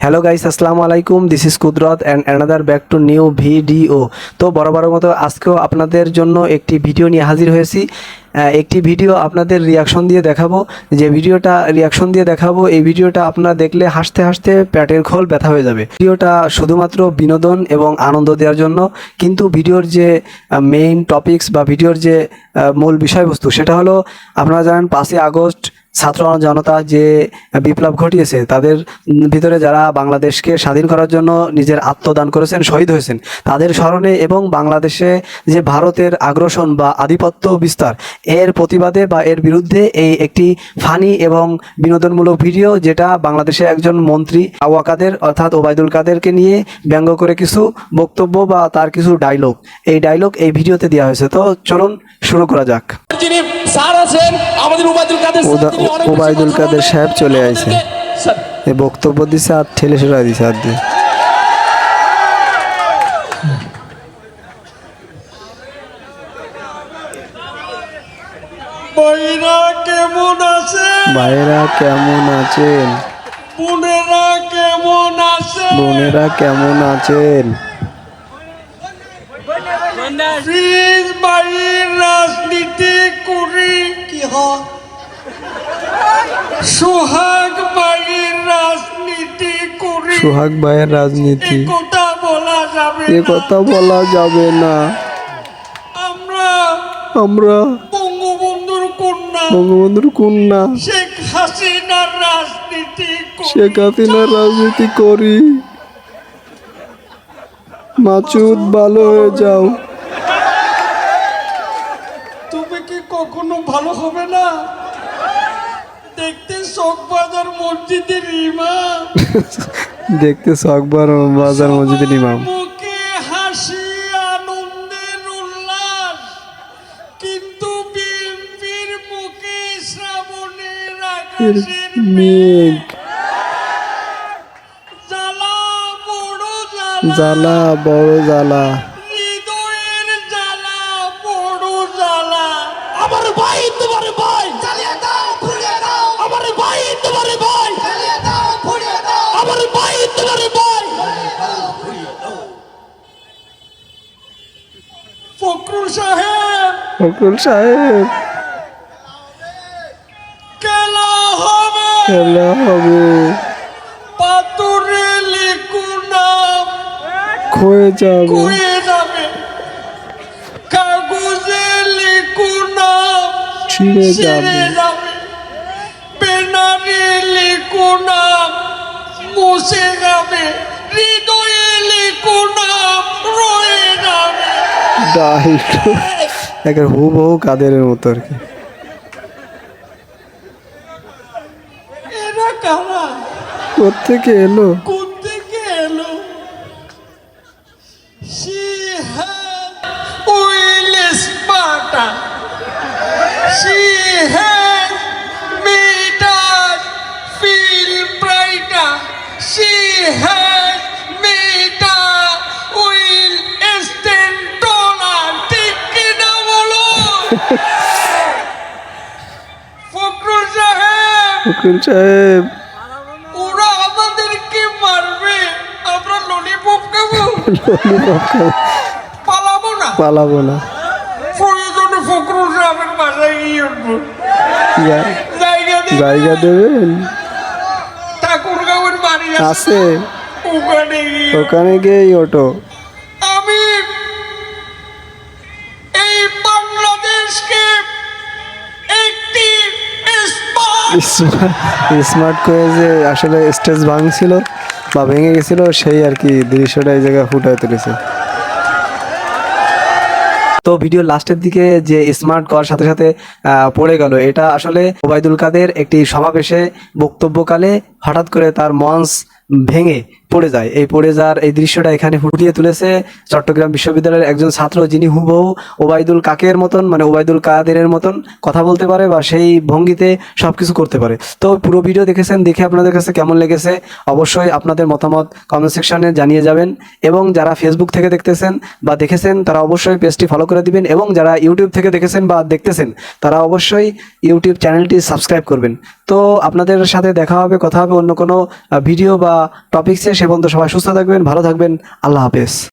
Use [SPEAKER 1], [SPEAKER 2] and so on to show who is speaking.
[SPEAKER 1] Hello guys, আসসালামু আলাইকুম। This is কুদরত and another back to new video. তো বরাবরের মতো আজকেও আপনাদের জন্য একটি ভিডিও নিয়ে হাজির হয়েছি। একটি ভিডিও আপনাদের রিয়াকশন দিয়ে দেখাবো। এই ভিডিওটা আপনারা দেখলে হাসতে হাসতে পেটের খোল ব্যথা হয়ে যাবে। ভিডিওটা শুধুমাত্র বিনোদন এবং আনন্দ দেওয়ার জন্য, কিন্তু ভিডিওর যে মেইন টপিকস বা ভিডিওর যে মূল বিষয়বস্তু সেটা হলো, আপনারা জানেন 5ই আগস্ট ছাত্র জনতা যে বিপ্লব ঘটিয়েছে, তাদের ভিতরে যারা বাংলাদেশকে স্বাধীন করার জন্য নিজের আত্মদান করেছেন, শহীদ হয়েছেন, তাদের স্মরণে এবং বাংলাদেশে যে ভারতের আগ্রাসন বা আধিপত্য বিস্তার, এর প্রতিবাদে বা এর বিরুদ্ধে এই একটি ফানি এবং বিনোদনমূলক ভিডিও, যেটা বাংলাদেশে একজন মন্ত্রী ওয়াকাদের অর্থাৎ ওবায়দুল কাদেরকে নিয়ে ব্যঙ্গ করে কিছু বক্তব্য বা তার কিছু ডায়লগ এই ভিডিওতে দেওয়া হয়েছে। তো চলুন শুরু করা যাক।
[SPEAKER 2] যিনি স্যার আছেন আমাদের
[SPEAKER 1] ওবায়দুল কাদের সাহেব চলে আইছে, এই বক্তব্য দিছে আর ঠেলে সরাই দিছে আর দিয়ে।
[SPEAKER 2] ভাইরা কেমন আছেন?
[SPEAKER 1] ভাইরা কেমন আছেন?
[SPEAKER 2] বোনেরা কেমন আছেন?
[SPEAKER 1] বোনেরা কেমন আছেন?
[SPEAKER 2] প্লিজ বাড়ির রাজনীতি করি কি হয়? সোহাগ বাড়ির রাজনীতি করি।
[SPEAKER 1] সোহাগ ভাইয়ের রাজনীতি,
[SPEAKER 2] এ কথা বলা যাবে
[SPEAKER 1] এ
[SPEAKER 2] না।
[SPEAKER 1] কথা বলা যাবে না। আমরা
[SPEAKER 2] বঙ্গবন্ধুর
[SPEAKER 1] কন্যা
[SPEAKER 2] শেখ হাসিনার রাজনীতি করি।
[SPEAKER 1] শেখ হাসিনার রাজনীতি করি। মাচুদ ভালো হয়ে যাও।
[SPEAKER 2] তুমি কি কখনো ভালো হবে না? দেখতে চকবাজার মসজিদের ইমাম,
[SPEAKER 1] দেখতে সকবার বাজার মসজিদের ইমাম,
[SPEAKER 2] মুখে হাসি আনন্দের উল্লাস, কিন্তু বিএনপির মুখে শ্রাবণের আকাশের
[SPEAKER 1] মেঘ,
[SPEAKER 2] জ্বালা বড়
[SPEAKER 1] জ্বালা বড় জ্বালা।
[SPEAKER 2] হৃদয়ের জ্বালা বড় জ্বালা। আমার ভাই তোমার ভাই জ্বালিয়ে দাও পুড়িয়ে দাও। আমার ভাই তোমার ভাই জ্বালিয়ে দাও পুড়িয়ে দাও। আমার ভাই তোমার ভাই জ্বালিয়ে দাও পুড়িয়ে দাও। ফখরুল সাহেব খেলা হবে,
[SPEAKER 1] খেলা হবে,
[SPEAKER 2] পাথরে লিখু নাম
[SPEAKER 1] ক্ষয়ে যাবে,
[SPEAKER 2] কয়ে যাবে, কাগজে লিখু নাম
[SPEAKER 1] ছিঁড়ে যাবে,
[SPEAKER 2] যাবে, পেনারে লিখু নাম মুছে যাবে, হৃদয়ে লিখু নাম রয়ে যাবে।
[SPEAKER 1] একটা হুবহু কাদেরের মতো আর কি।
[SPEAKER 2] এরা কারা?
[SPEAKER 1] কোত্থেকে এলো?
[SPEAKER 2] কোত্থেকে এলো? She had oil smarter. She had made us feel brighter. She had made us oil stand taller. ঠিক কিনা বলো? ফখরুল সাহেব, ওরা আমাদেরকে মারবে, আমরা ললিপপ খাবো,
[SPEAKER 1] পালাবো না।
[SPEAKER 2] প্রয়োজনে ফখরুল সাহেবের বাসায় গিয়ে উঠবো।
[SPEAKER 1] জায়গা দেবেন?
[SPEAKER 2] ঠাকুরগাঁওয়ের বাড়ি
[SPEAKER 1] আছে,
[SPEAKER 2] ওখানে গিয়ে
[SPEAKER 1] গিয়ে ওটো।
[SPEAKER 2] আমি এই বাংলাদেশকে একটি
[SPEAKER 1] স্মার্ট করে যে আসলে স্টেজ ভাঙছিল বা ভেঙে গেছিল, সেই আর কি দৃশ্যটা এই জায়গায় ফুটায় তুলেছে। তো ভিডিও লাস্টের দিকে যে স্মার্ট করার সাথে সাথে পড়ে গেল, এটা আসলে ওবায়দুল কাদের একটি সমাবেশে বক্তব্যকালে হঠাৎ করে তার মঞ্চ ভেঙে পড়ে যায়। এই পড়ে যাওয়ার এই দৃশ্যটা এখানে ফুটিয়ে তুলেছে চট্টগ্রাম বিশ্ববিদ্যালয়ের একজন ছাত্র, যিনি হুবহু ওবায়দুল কাকের মতন, মানে ওবায়দুল কাদেরের মতন কথা বলতে পারে বা সেই ভঙ্গিতে সবকিছু করতে পারে। তো পুরো ভিডিও দেখেছেন, দেখে আপনাদের কাছে কেমন লেগেছে অবশ্যই আপনাদের মতামত কমেন্ট সেকশনে জানিয়ে যাবেন। এবং যারা ফেসবুক থেকে দেখতেছেন বা দেখেছেন তারা অবশ্যই পেজটি ফলো করে দিবেন, এবং যারা ইউটিউব থেকে দেখেছেন বা দেখতেছেন তারা অবশ্যই ইউটিউব চ্যানেলটি সাবস্ক্রাইব করবেন। তো আপনাদের সাথে দেখা হবে, কথা হবে অন্য কোনো ভিডিও বা টপিক্সে। সে পর্যন্ত সবাই সুস্থ থাকবেন, ভালো থাকবেন। আল্লাহ হাফেজ।